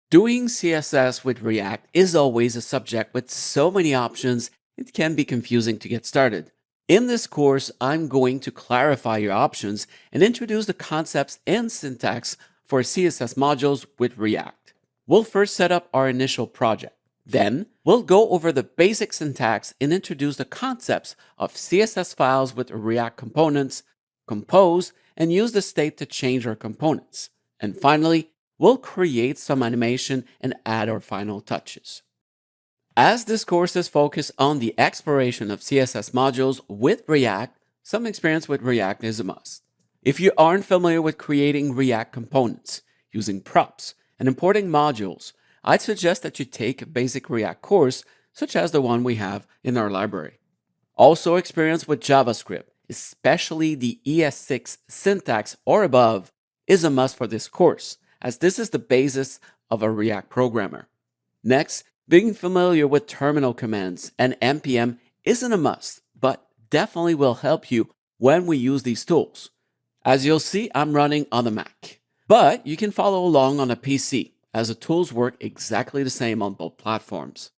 Doing CSS with React is always a subject with so many options, it can be confusing to get started. In this course, I'm going to clarify your options and introduce the concepts and syntax for CSS modules with React. We'll first set up our initial project. Then, we'll go over the basic syntax and introduce the concepts of CSS files with React components, compose, and use the state to change our components. And finally, we'll create some animation and add our final touches. As this course is focused on the exploration of CSS modules with React, some experience with React is a must. If you aren't familiar with creating React components, using props, and importing modules, I'd suggest that you take a basic React course, such as the one we have in our library. Also, experience with JavaScript, especially the ES6 syntax or above, is a must for this course, as this is the basis of a React programmer. Next, being familiar with terminal commands and npm isn't a must, but definitely will help you when we use these tools. As you'll see, I'm running on a Mac, but you can follow along on a PC, as the tools work exactly the same on both platforms.